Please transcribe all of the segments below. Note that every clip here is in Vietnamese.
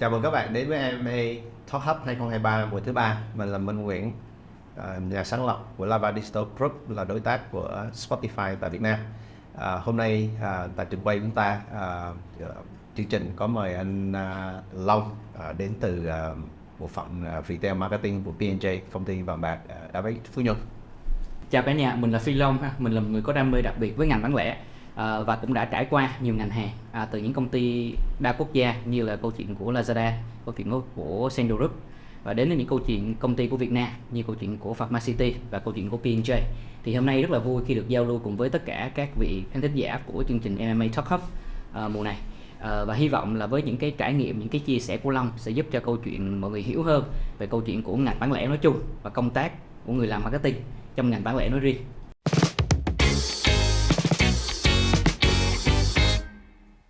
Chào mừng các bạn đến với MMA Talk Hub 2023 buổi thứ ba. Mình là Minh Nguyễn, nhà sáng lập của Lava Digital Group, là đối tác của Spotify tại Việt Nam. Hôm nay tại trường quay của chúng ta, chương trình có mời anh Long đến từ bộ phận Retail Marketing của P&J, công ty vàng bạc David Phú Nhuận. Chào cả nhà, mình là Phi Long, mình là một người có đam mê đặc biệt với ngành bán lẻ và cũng đã trải qua nhiều ngành hàng từ những công ty đa quốc gia như là câu chuyện của Lazada, câu chuyện của Sendo Group, và đến những câu chuyện công ty của Việt Nam như câu chuyện của Pharmacity và câu chuyện của P&J. Thì hôm nay rất là vui khi được giao lưu cùng với tất cả các vị khán thính giả của chương trình MMA Talk Hub mùa này. Và hy vọng là với những cái trải nghiệm, những cái chia sẻ của Long sẽ giúp cho câu chuyện mọi người hiểu hơn về câu chuyện của ngành bán lẻ nói chung và công tác của người làm marketing trong ngành bán lẻ nói riêng.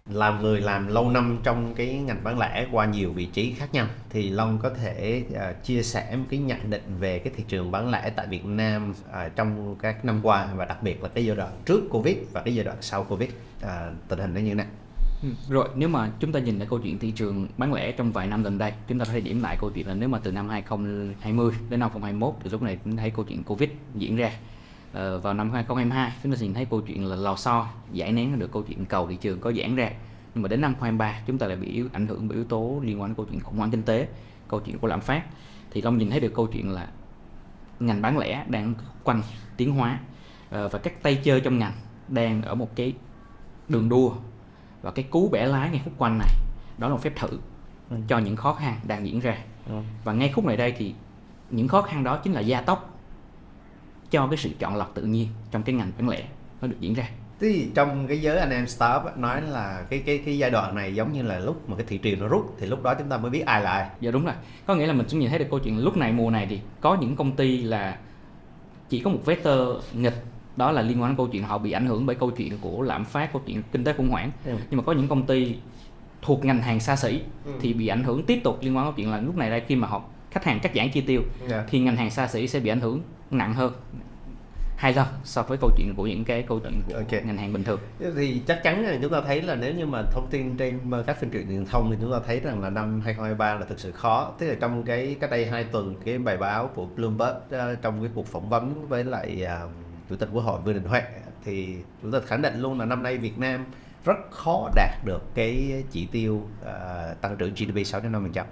Làm người làm lâu năm trong cái ngành bán lẻ qua nhiều vị trí khác nhau, thì Long có thể chia sẻ một cái nhận định về cái thị trường bán lẻ tại Việt Nam trong các năm qua, và đặc biệt là cái giai đoạn trước Covid và cái giai đoạn sau Covid, tình hình nó như thế nào? Rồi, nếu mà chúng ta nhìn lại câu chuyện thị trường bán lẻ trong vài năm gần đây, chúng ta có thể điểm lại câu chuyện là nếu mà từ năm 2020 đến năm 2021 thì lúc này chúng ta thấy câu chuyện Covid diễn ra. Vào năm 2022 chúng ta nhìn thấy câu chuyện là lò xo giải nén được câu chuyện cầu thị trường có giãn ra, nhưng mà đến năm 2023 chúng ta lại bị ảnh hưởng bởi yếu tố liên quan đến câu chuyện khủng hoảng kinh tế, câu chuyện của lạm phát. Thì Long nhìn thấy được câu chuyện là ngành bán lẻ đang quanh tiến hóa, và các tay chơi trong ngành đang ở một cái đường đua, và cái cú bẻ lái ngay khúc quanh này đó là một phép thử cho những khó khăn đang diễn ra. Và ngay khúc này đây thì những khó khăn đó chính là gia tốc cho cái sự chọn lọc tự nhiên trong cái ngành bán lẻ nó được diễn ra. Thế thì trong cái giới anh em startup nói là cái giai đoạn này giống như là lúc mà cái thị trường nó rút, thì lúc đó chúng ta mới biết ai là ai. Dạ đúng rồi, có nghĩa là mình cũng nhìn thấy được câu chuyện lúc này mùa này thì có những công ty là chỉ có một vector nghịch, đó là liên quan đến câu chuyện họ bị ảnh hưởng bởi câu chuyện của lạm phát, câu chuyện kinh tế khủng hoảng. Nhưng mà có những công ty thuộc ngành hàng xa xỉ thì bị ảnh hưởng tiếp tục liên quan đến câu chuyện là lúc này đây khi mà khách hàng cắt giảm chi tiêu thì ngành hàng xa xỉ sẽ bị ảnh hưởng nặng hơn 2 lần so với câu chuyện của những cái câu chuyện của ngành hàng bình thường. Thì chắc chắn là chúng ta thấy là nếu như mà thông tin trên các phương tiện truyền thông thì chúng ta thấy rằng là năm 2023 là thực sự khó. Tức là trong cách đây 2 tuần, cái bài báo của Bloomberg trong cái cuộc phỏng vấn với lại Chủ tịch Quốc hội Vương Đình Huệ, thì chúng ta khẳng định luôn là năm nay Việt Nam rất khó đạt được cái chỉ tiêu tăng trưởng GDP 6-5%,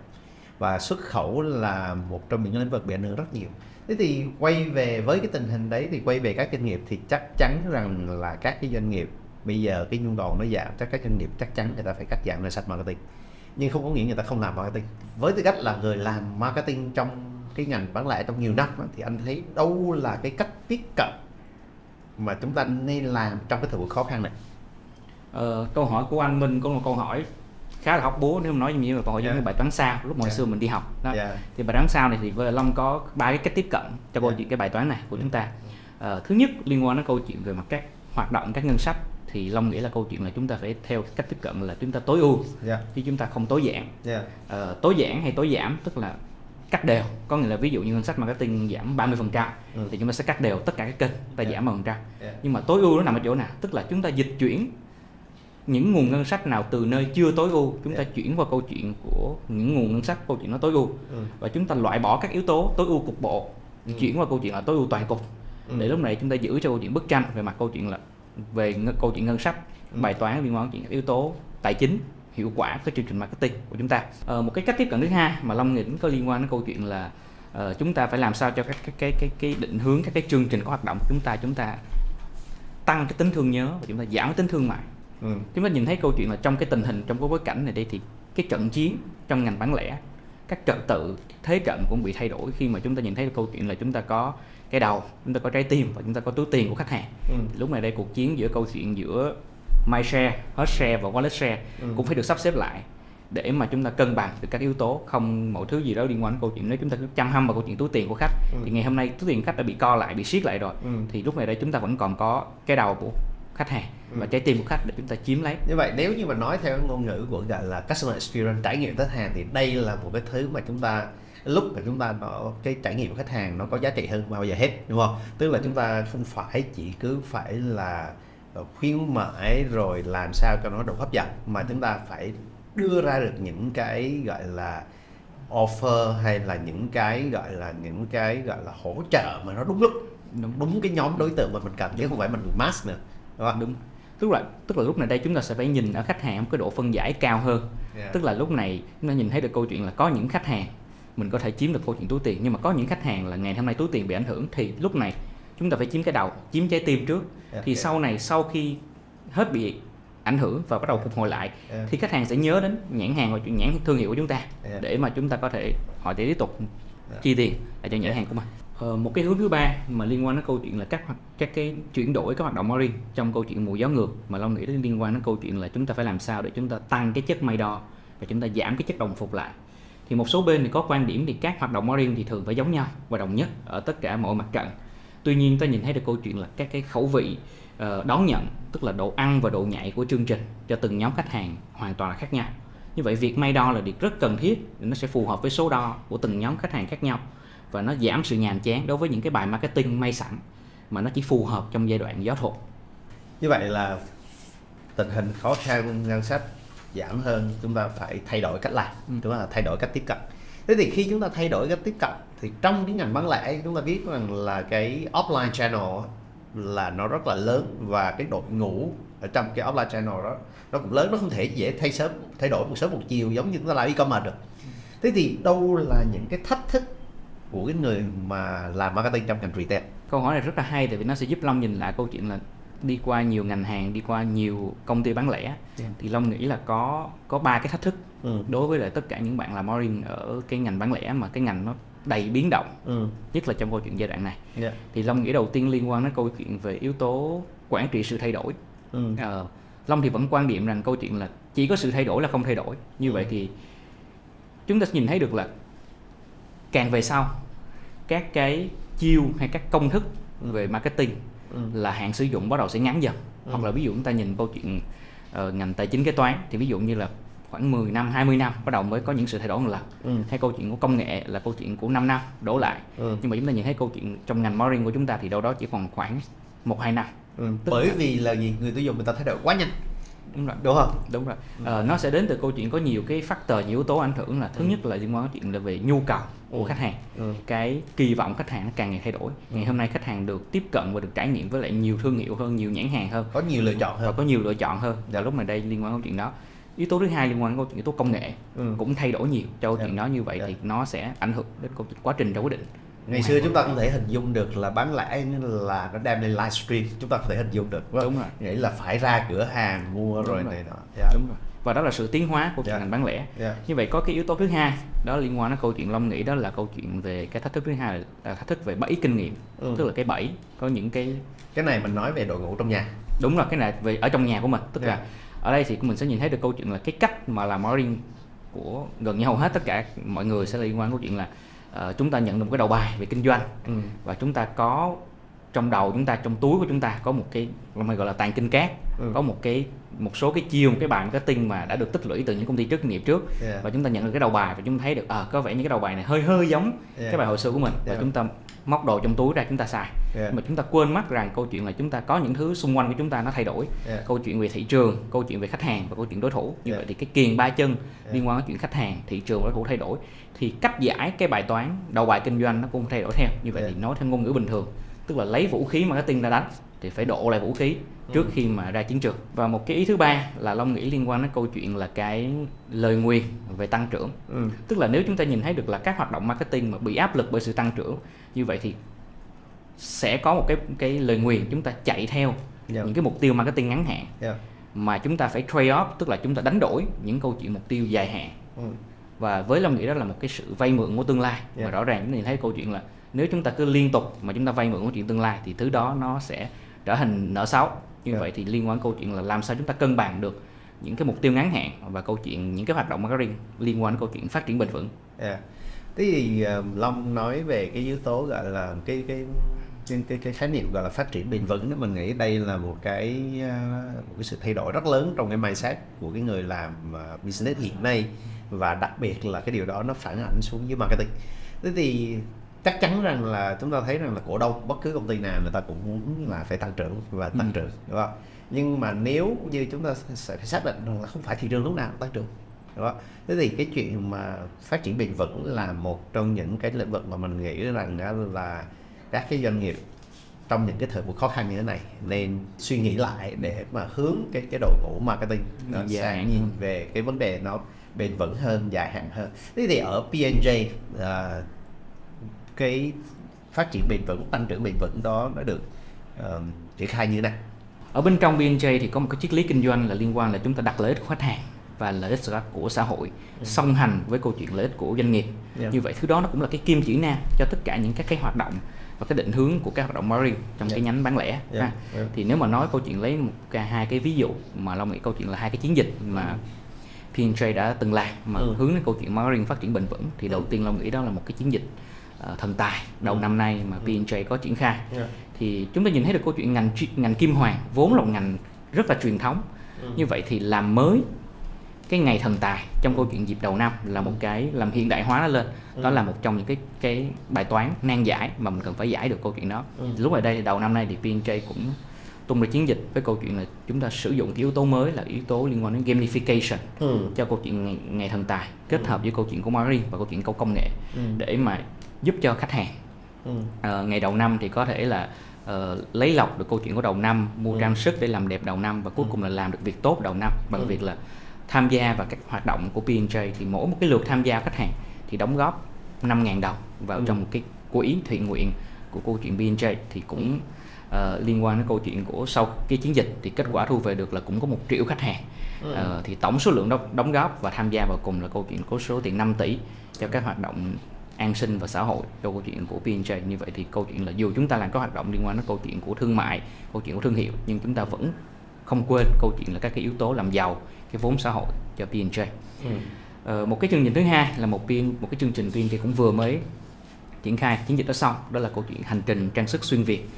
và xuất khẩu là một trong những lĩnh vực bị ảnh hưởng rất nhiều. Thế thì quay về với cái tình hình đấy, thì quay về các doanh nghiệp thì chắc chắn rằng là các cái doanh nghiệp bây giờ cái nhu cầu nó giảm, các doanh nghiệp chắc chắn người ta phải cắt giảm ngân sách marketing, nhưng không có nghĩa người ta không làm marketing. Với tư cách là người làm marketing trong cái ngành bán lẻ trong nhiều năm thì anh thấy đâu là cái cách tiếp cận mà chúng ta nên làm trong cái thời buổi khó khăn này? Câu hỏi của anh Minh có một câu hỏi khá là hóc búa, nếu mà nói như là câu hỏi giống như bài toán sao lúc hồi xưa mình đi học đó. Thì bài toán sao này thì Long có 3 cái cách tiếp cận cho câu chuyện cái bài toán này của chúng ta. Thứ nhất, liên quan đến câu chuyện về mặt các hoạt động, các ngân sách, thì Long nghĩ là câu chuyện là chúng ta phải theo cách tiếp cận là chúng ta tối ưu chứ chúng ta không tối giản. Tối giản hay tối giảm tức là cắt đều, có nghĩa là ví dụ như ngân sách marketing giảm 30% thì chúng ta sẽ cắt đều tất cả các kênh, ta giảm 10%. Nhưng mà tối ưu nó nằm ở chỗ nào? Tức là chúng ta dịch chuyển những nguồn ngân sách nào từ nơi chưa tối ưu, chúng ta chuyển qua câu chuyện của những nguồn ngân sách câu chuyện nó tối ưu, và chúng ta loại bỏ các yếu tố tối ưu cục bộ, chuyển qua câu chuyện là tối ưu toàn cục, để lúc này chúng ta giữ cho câu chuyện bức tranh về mặt câu chuyện là về câu chuyện ngân sách, bài toán liên quan đến chuyện yếu tố tài chính, hiệu quả cái chương trình marketing của chúng ta. Một cái cách tiếp cận thứ hai mà Long nghĩ có liên quan đến câu chuyện là chúng ta phải làm sao cho cái định hướng các cái chương trình có hoạt động của chúng ta tăng cái tính thương nhớ và chúng ta giảm cái tính thương mại. Chúng ta nhìn thấy câu chuyện là trong cái tình hình, trong cái bối cảnh này đây thì cái trận chiến trong ngành bán lẻ, các trật tự thế trận cũng bị thay đổi khi mà chúng ta nhìn thấy câu chuyện là chúng ta có cái đầu, chúng ta có trái tim và chúng ta có túi tiền của khách hàng. Lúc này đây cuộc chiến giữa câu chuyện giữa MyShare, HeartShare và WalletShare cũng phải được sắp xếp lại để mà chúng ta cân bằng được các yếu tố, không mọi thứ gì đó liên quan đến câu chuyện nếu chúng ta cứ chăm hăm vào câu chuyện túi tiền của khách thì ngày hôm nay túi tiền của khách đã bị co lại, bị siết lại rồi, thì lúc này đây chúng ta vẫn còn có cái đầu của khách hàng và trái tim của khách để chúng ta chiếm lấy. Như vậy nếu như mà nói theo ngôn ngữ của gọi là customer experience, trải nghiệm khách hàng, thì đây là một cái thứ mà chúng ta lúc mà chúng ta có cái trải nghiệm của khách hàng nó có giá trị hơn bao giờ hết, đúng không? Tức là chúng ta không phải chỉ cứ phải là khuyến mãi rồi làm sao cho nó đủ hấp dẫn, mà chúng ta phải đưa ra được những cái gọi là offer hay là những cái gọi là hỗ trợ mà nó đúng lúc, đúng cái nhóm đối tượng mà mình cần, chứ không phải mình mass nữa, đúng không? Đúng. Tức là lúc này đây chúng ta sẽ phải nhìn ở khách hàng cái độ phân giải cao hơn. Tức là lúc này chúng ta nhìn thấy được câu chuyện là có những khách hàng mình có thể chiếm được câu chuyện túi tiền, nhưng mà có những khách hàng là ngày hôm nay túi tiền bị ảnh hưởng, thì lúc này chúng ta phải chiếm cái đầu, chiếm trái tim trước. Thì sau này, sau khi hết bị ảnh hưởng và bắt đầu phục hồi lại, thì khách hàng sẽ nhớ đến nhãn hàng và nhãn thương hiệu của chúng ta, để mà chúng ta có thể họ tiếp tục chi tiền lại cho nhãn hàng của mình. Một cái hướng thứ ba mà liên quan đến câu chuyện là các cái chuyển đổi các hoạt động marketing trong câu chuyện mùa gió ngược, mà Long nghĩ đến liên quan đến câu chuyện là chúng ta phải làm sao để chúng ta tăng cái chất may đo và chúng ta giảm cái chất đồng phục lại. Thì một số bên thì có quan điểm thì các hoạt động marketing thì thường phải giống nhau và đồng nhất ở tất cả mọi mặt trận. Tuy nhiên ta nhìn thấy được câu chuyện là các cái khẩu vị đón nhận, tức là độ ăn và độ nhạy của chương trình cho từng nhóm khách hàng hoàn toàn là khác nhau. Như vậy việc may đo là việc rất cần thiết, nó sẽ phù hợp với số đo của từng nhóm khách hàng khác nhau, và nó giảm sự nhàm chán đối với những cái bài marketing may sẵn mà nó chỉ phù hợp trong giai đoạn gió thuộc. Như vậy là tình hình khó khăn ngân sách giảm hơn, chúng ta phải thay đổi cách làm, chúng ta thay đổi cách tiếp cận. Thế thì khi chúng ta thay đổi cách tiếp cận thì trong cái ngành bán lẻ chúng ta biết rằng là cái offline channel là nó rất là lớn, và cái đội ngũ ở trong cái offline channel đó nó cũng lớn, nó không thể dễ thay đổi một sớm một chiều giống như chúng ta làm e-commerce được. Thế thì đâu là những cái thách thức của cái người mà làm marketing trong ngành retail? Câu hỏi này rất là hay, tại vì nó sẽ giúp Long nhìn lại câu chuyện là đi qua nhiều ngành hàng, đi qua nhiều công ty bán lẻ, thì Long nghĩ là có 3 cái thách thức đối với lại tất cả những bạn làm marketing ở cái ngành bán lẻ mà cái ngành nó đầy biến động, nhất là trong câu chuyện giai đoạn này. Thì Long nghĩ đầu tiên liên quan đến câu chuyện về yếu tố quản trị sự thay đổi. Long thì vẫn quan điểm rằng câu chuyện là chỉ có sự thay đổi là không thay đổi. Như vậy thì chúng ta nhìn thấy được là càng về sau, các cái chiêu hay các công thức về marketing là hạn sử dụng bắt đầu sẽ ngắn dần. Hoặc là ví dụ chúng ta nhìn câu chuyện ngành tài chính kế toán, thì ví dụ như là khoảng 10 năm, 20 năm bắt đầu mới có những sự thay đổi một lần. Hay câu chuyện của công nghệ là câu chuyện của 5 năm đổ lại. Nhưng mà chúng ta nhìn thấy câu chuyện trong ngành marketing của chúng ta thì đâu đó chỉ còn khoảng 1-2 năm. Bởi vì là gì? Người tiêu dùng người ta thay đổi quá nhanh. Đúng không? Đúng rồi. Nó sẽ đến từ câu chuyện có nhiều cái factor, nhiều yếu tố ảnh hưởng. Là thứ nhất là liên quan đến chuyện là về nhu cầu của khách hàng. Cái kỳ vọng khách hàng nó càng ngày thay đổi. Ngày hôm nay khách hàng được tiếp cận và được trải nghiệm với lại nhiều thương hiệu hơn, nhiều nhãn hàng hơn, có nhiều lựa chọn hơn, và có nhiều lựa chọn hơn. Và lúc này đây liên quan đến chuyện đó. Yếu tố thứ hai liên quan đến câu chuyện yếu tố công nghệ cũng thay đổi nhiều cho câu chuyện đó. Như vậy thì nó sẽ ảnh hưởng đến câu chuyện quá trình ra quyết định. Ngày xưa chúng ta không thể hình dung được là bán lẻ là nó đem lên livestream, chúng ta không thể hình dung được. Đúng rồi. Nghĩ là phải ra cửa hàng mua Đúng rồi rồi. này nọ. Đúng rồi. Và đó là sự tiến hóa của ngành bán lẻ. Như vậy có cái yếu tố thứ hai đó liên quan đến câu chuyện Long nghĩ đó là câu chuyện về cái thách thức thứ hai là thách thức về bẫy kinh nghiệm. Tức là cái bẫy có những cái này mình nói về đội ngũ trong nhà. Đúng rồi, cái này về ở trong nhà của mình. Tức là ở đây thì mình sẽ nhìn thấy được câu chuyện là cái cách mà làm marketing của gần như hầu hết tất cả mọi người sẽ liên quan đến câu chuyện là chúng ta nhận được một cái đầu bài về kinh doanh, và chúng ta có trong đầu chúng ta, trong túi của chúng ta có một cái gọi là tàng kinh cát, có một số cái chiêu, một cái bài marketing mà đã được tích lũy từ những công ty trước, nghiệp trước, và chúng ta nhận được cái đầu bài và chúng ta thấy được có vẻ như cái đầu bài này hơi giống cái bài hồi xưa của mình, và chúng ta móc đồ trong túi ra chúng ta xài. Mà chúng ta quên mất rằng câu chuyện là chúng ta có những thứ xung quanh của chúng ta nó thay đổi. Câu chuyện về thị trường, câu chuyện về khách hàng và câu chuyện đối thủ. Như vậy thì cái kiềng ba chân liên quan đến chuyện khách hàng, thị trường và đối thủ thay đổi, thì cách giải cái bài toán đầu bài kinh doanh nó cũng thay đổi theo. Như vậy thì nói theo ngôn ngữ bình thường, tức là lấy vũ khí marketing ra đánh thì phải độ lại vũ khí trước khi mà ra chiến trường. Và một cái ý thứ ba là Long nghĩ liên quan đến câu chuyện là cái lời nguyền về tăng trưởng. Tức là nếu chúng ta nhìn thấy được là các hoạt động marketing mà bị áp lực bởi sự tăng trưởng, như vậy thì sẽ có một cái lời nguyền chúng ta chạy theo những cái mục tiêu marketing ngắn hạn, mà chúng ta phải trade off, tức là chúng ta đánh đổi những câu chuyện mục tiêu dài hạn. Và với Long nghĩ đó là một cái sự vay mượn của tương lai. Và rõ ràng chúng ta nhìn thấy câu chuyện là nếu chúng ta cứ liên tục mà chúng ta vay mượn của chuyện tương lai thì thứ đó nó sẽ trở thành nợ xấu. Như vậy thì liên quan câu chuyện là làm sao chúng ta cân bằng được những cái mục tiêu ngắn hạn và câu chuyện những cái hoạt động marketing liên quan đến câu chuyện phát triển bền vững. Thế thì Long nói về cái yếu tố gọi là cái khái niệm gọi là phát triển bền vững đó, mình nghĩ đây là một cái sự thay đổi rất lớn trong cái mindset của cái người làm business hiện nay, và đặc biệt là cái điều đó nó phản ảnh xuống dưới marketing. Thế thì chắc chắn rằng là chúng ta thấy rằng là cổ đông bất cứ công ty nào người ta cũng muốn là phải tăng trưởng và tăng trưởng, đúng không? Nhưng mà nếu như chúng ta sẽ phải xác định rằng là không phải thị trường lúc nào cũng tăng trưởng, đúng không? Thế thì cái chuyện mà phát triển bền vững là một trong những cái lĩnh vực mà mình nghĩ rằng là các cái doanh nghiệp trong những cái thời buổi khó khăn như thế này nên suy nghĩ lại để mà hướng cái đội ngũ marketing sang về cái vấn đề nó bền vững hơn, dài hạn hơn. Thế thì ở P&J cái phát triển bền vững, tăng trưởng bền vững đó nó được triển khai như thế nào? Ở bên trong P&J thì có một cái triết lý kinh doanh là liên quan là chúng ta đặt lợi ích của khách hàng và lợi ích của xã hội song hành với câu chuyện lợi ích của doanh nghiệp. Như vậy thứ đó nó cũng là cái kim chỉ nam cho tất cả những các cái hoạt động và cái định hướng của các hoạt động marketing trong cái nhánh bán lẻ. Thì nếu mà nói câu chuyện lấy hai cái ví dụ mà Long nghĩ câu chuyện là hai cái chiến dịch mà P&J đã từng làm mà hướng đến câu chuyện marketing phát triển bền vững, thì đầu tiên Long nghĩ đó là một cái chiến dịch thần tài đầu năm nay mà P&J có triển khai. Thì chúng ta nhìn thấy được câu chuyện ngành kim hoàn vốn là một ngành rất là truyền thống. Như vậy thì làm mới cái ngày thần tài trong câu chuyện dịp đầu năm là một cái làm hiện đại hóa nó lên. Đó là một trong những cái bài toán nan giải mà mình cần phải giải được câu chuyện đó. Lúc ở đây đầu năm nay thì P&J cũng tung ra chiến dịch với câu chuyện là chúng ta sử dụng cái yếu tố mới là yếu tố liên quan đến gamification cho câu chuyện ngày thần tài, kết hợp với câu chuyện của marketing và câu chuyện của công nghệ để mà giúp cho khách hàng ngày đầu năm thì có thể là lấy lọc được câu chuyện của đầu năm, mua trang sức để làm đẹp đầu năm, và cuối cùng là làm được việc tốt đầu năm bằng việc là tham gia vào các hoạt động của P&J. Thì mỗi một cái lượt tham gia khách hàng thì đóng góp 5.000 đồng vào trong một cái quỹ thiện nguyện của câu chuyện P&J, thì cũng liên quan đến câu chuyện của sau cái chiến dịch thì kết quả thu về được là cũng có 1 triệu khách hàng. Thì tổng số lượng đóng góp và tham gia vào cùng là câu chuyện có số tiền 5 tỷ cho các hoạt động an sinh và xã hội cho câu chuyện của P&J. Như vậy thì câu chuyện là dù chúng ta làm các hoạt động liên quan đến câu chuyện của thương mại, câu chuyện của thương hiệu, nhưng chúng ta vẫn không quên câu chuyện là các cái yếu tố làm giàu cái vốn xã hội cho P&J. Một cái chương trình thứ hai là một cái chương trình P&J cũng vừa mới triển khai chiến dịch đó xong, đó là câu chuyện hành trình trang sức xuyên Việt.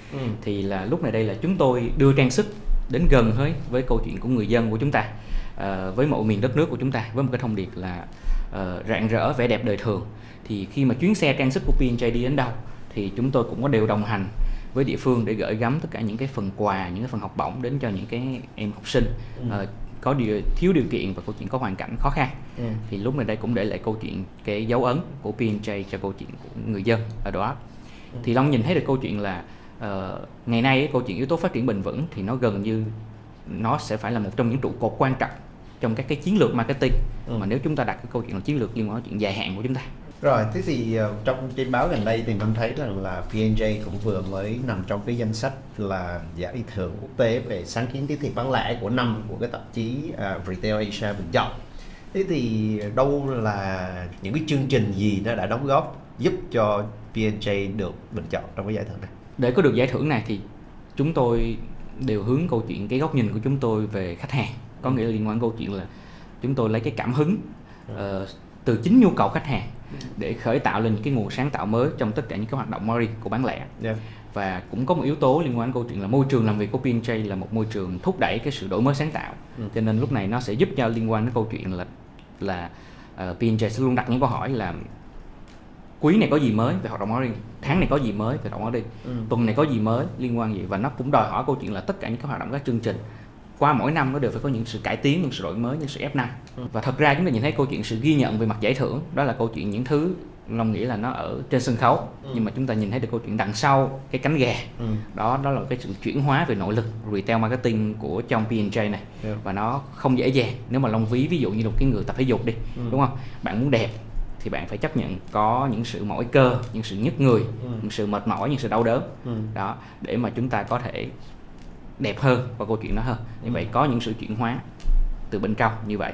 Thì là lúc này đây là chúng tôi đưa trang sức đến gần với câu chuyện của người dân của chúng ta, với mọi miền đất nước của chúng ta, với một cái thông điệp là rạng rỡ vẻ đẹp đời thường. Thì khi mà chuyến xe trang sức của P&J đi đến đâu thì chúng tôi cũng có đều đồng hành với địa phương để gửi gắm tất cả những cái phần quà, những cái phần học bổng đến cho những cái em học sinh có thiếu điều kiện và câu chuyện có hoàn cảnh khó khăn. Thì lúc này đây cũng để lại câu chuyện cái dấu ấn của P&J cho câu chuyện của người dân ở đó. Thì Long nhìn thấy được câu chuyện là ngày nay câu chuyện yếu tố phát triển bền vững thì nó gần như nó sẽ phải là một trong những trụ cột quan trọng trong các cái chiến lược marketing mà nếu chúng ta đặt cái câu chuyện là chiến lược liên quan đến chuyện dài hạn của chúng ta. Rồi, thế thì trong trên báo gần đây thì mình thấy rằng là P&J cũng vừa mới nằm trong cái danh sách là giải thưởng quốc tế về sáng kiến tiếp thị bán lẻ của năm của cái tạp chí Retail Asia bình chọn. Thế thì đâu là những cái chương trình gì nó đã đóng góp giúp cho P&J được bình chọn trong cái giải thưởng này? Để có được giải thưởng này thì chúng tôi đều hướng câu chuyện cái góc nhìn của chúng tôi về khách hàng, có nghĩa là liên quan câu chuyện là chúng tôi lấy cái cảm hứng từ chính nhu cầu khách hàng để khởi tạo lên những cái nguồn sáng tạo mới trong tất cả những cái hoạt động marketing của bán lẻ. Và cũng có một yếu tố liên quan đến câu chuyện là môi trường làm việc của P&J là một môi trường thúc đẩy cái sự đổi mới sáng tạo. Cho nên lúc này nó sẽ giúp cho liên quan đến câu chuyện là P&J sẽ luôn đặt những câu hỏi là quý này có gì mới về hoạt động marketing, tháng này có gì mới về hoạt động marketing, tuần này có gì mới liên quan gì. Và nó cũng đòi hỏi câu chuyện là tất cả những cái hoạt động, các chương trình qua mỗi năm nó đều phải có những sự cải tiến, những sự đổi mới, những sự F5. Và thật ra chúng ta nhìn thấy câu chuyện sự ghi nhận về mặt giải thưởng, đó là câu chuyện những thứ Long nghĩ là nó ở trên sân khấu, nhưng mà chúng ta nhìn thấy được câu chuyện đằng sau cái cánh gà. Đó là cái sự chuyển hóa về nội lực retail marketing của trong P&J này. Và nó không dễ dàng. Nếu mà Long ví dụ như một cái người tập thể dục đi, đúng không? Bạn muốn đẹp thì bạn phải chấp nhận có những sự mỏi cơ, những sự nhức người, những sự mệt mỏi, những sự đau đớn. Đó, để mà chúng ta có thể đẹp hơn và câu chuyện đó hơn. Như vậy có những sự chuyển hóa từ bên trong như vậy.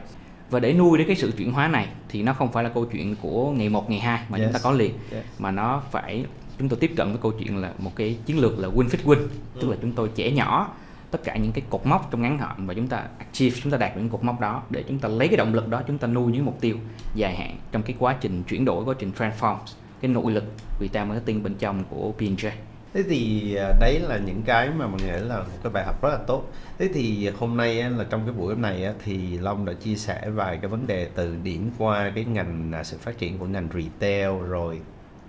Và để nuôi đến cái sự chuyển hóa này thì nó không phải là câu chuyện của ngày 1, ngày 2 mà chúng ta có liền, mà nó phải chúng tôi tiếp cận với câu chuyện là một cái chiến lược là win fit win, tức là chúng tôi chẻ nhỏ tất cả những cái cột mốc trong ngắn hạn và chúng ta achieve, chúng ta đạt được những cột mốc đó để chúng ta lấy cái động lực đó chúng ta nuôi những mục tiêu dài hạn trong cái quá trình chuyển đổi, quá trình transform cái nội lực retail marketing bên trong của P&J. Thế thì đấy là những cái mà mình nghĩ là một cái bài học rất là tốt. Thế thì hôm nay là trong cái buổi này thì Long đã chia sẻ vài cái vấn đề từ điểm qua cái ngành sự phát triển của ngành retail, rồi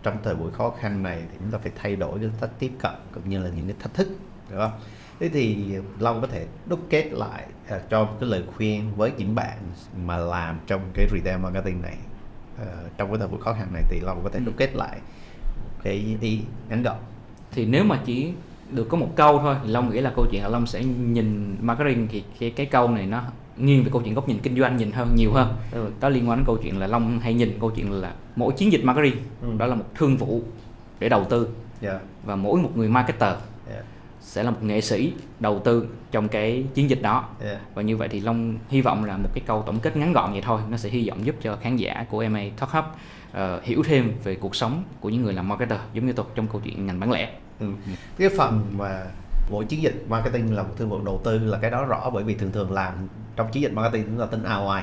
trong thời buổi khó khăn này thì chúng ta phải thay đổi cái cách tiếp cận cũng như là những cái thách thức, đúng không? Thế thì Long có thể đúc kết lại cho một cái lời khuyên với những bạn mà làm trong cái retail marketing này, trong cái thời buổi khó khăn này, thì Long có thể đúc kết lại cái ý ngắn gọn. Thì nếu mà chỉ được có một câu thôi thì Long nghĩ là câu chuyện là Long sẽ nhìn marketing thì cái câu này nó nghiêng về câu chuyện góc nhìn kinh doanh nhiều hơn. Đó liên quan đến câu chuyện là Long hay nhìn câu chuyện là mỗi chiến dịch marketing đó là một thương vụ để đầu tư, và mỗi một người marketer sẽ là một nghệ sĩ đầu tư trong cái chiến dịch đó. Và như vậy thì Long hy vọng là một cái câu tổng kết ngắn gọn vậy thôi, nó sẽ hy vọng giúp cho khán giả của MA Talk Hub hiểu thêm về cuộc sống của những người làm marketer giống như tôi trong câu chuyện ngành bán lẻ. Cái phần mà mỗi chiến dịch marketing là một thương vụ đầu tư là cái đó rõ, bởi vì thường làm trong chiến dịch marketing chúng ta tính ROI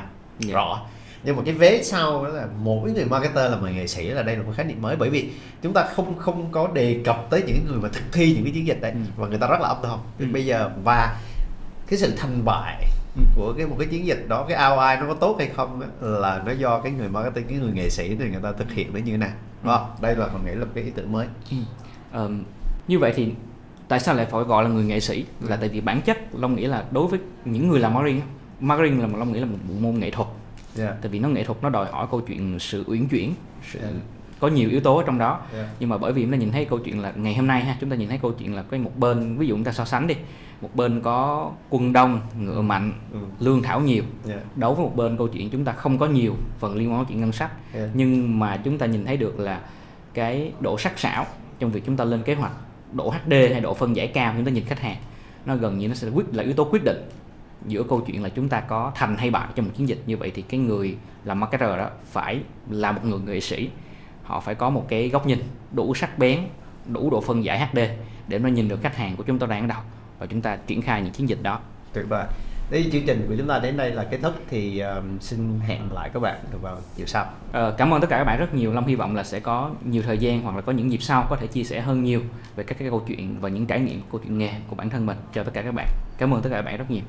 rõ. Nhưng mà cái vế sau đó là mỗi người marketer là một nghệ sĩ, là đây là một khái niệm mới, bởi vì chúng ta không có đề cập tới những người mà thực thi những cái chiến dịch đấy, và người ta rất là optimal. Bây giờ và cái sự thành bại của một cái chiến dịch đó, cái ROI nó có tốt hay không á, là nó do cái người marketing, cái người nghệ sĩ này người ta thực hiện nó như thế nào. Đây là mình nghĩ là một cái ý tưởng mới. Như vậy thì tại sao lại phải gọi là người nghệ sĩ? Là tại vì bản chất Long nghĩ là đối với những người làm marketing là Long nghĩ là một bộ môn nghệ thuật. Tại vì nó nghệ thuật, nó đòi hỏi câu chuyện sự uyển chuyển, có nhiều yếu tố ở trong đó. Nhưng mà bởi vì chúng ta nhìn thấy câu chuyện là ngày hôm nay chúng ta nhìn thấy câu chuyện là có một bên, ví dụ chúng ta so sánh đi, một bên có quân đông, ngựa mạnh, lương thảo nhiều, đấu với một bên câu chuyện chúng ta không có nhiều phần liên quan đến chuyện ngân sách, nhưng mà chúng ta nhìn thấy được là cái độ sắc sảo trong việc chúng ta lên kế hoạch, độ HD hay độ phân giải cao, chúng ta nhìn khách hàng, nó gần như nó sẽ là yếu tố quyết định giữa câu chuyện là chúng ta có thành hay bại trong một chiến dịch. Như vậy thì cái người làm marketer đó phải là một người nghệ sĩ, họ phải có một cái góc nhìn đủ sắc bén, đủ độ phân giải HD để nó nhìn được khách hàng của chúng ta đang ở đâu và chúng ta triển khai những chiến dịch đó. Tuyệt vời. Đây chương trình của chúng ta đến đây là kết thúc, thì xin hẹn lại các bạn vào chiều sau. Cảm ơn tất cả các bạn rất nhiều. Long hy vọng là sẽ có nhiều thời gian hoặc là có những dịp sau có thể chia sẻ hơn nhiều về các cái câu chuyện và những trải nghiệm câu chuyện nghề của bản thân mình cho tất cả các bạn. Cảm ơn tất cả các bạn rất nhiều.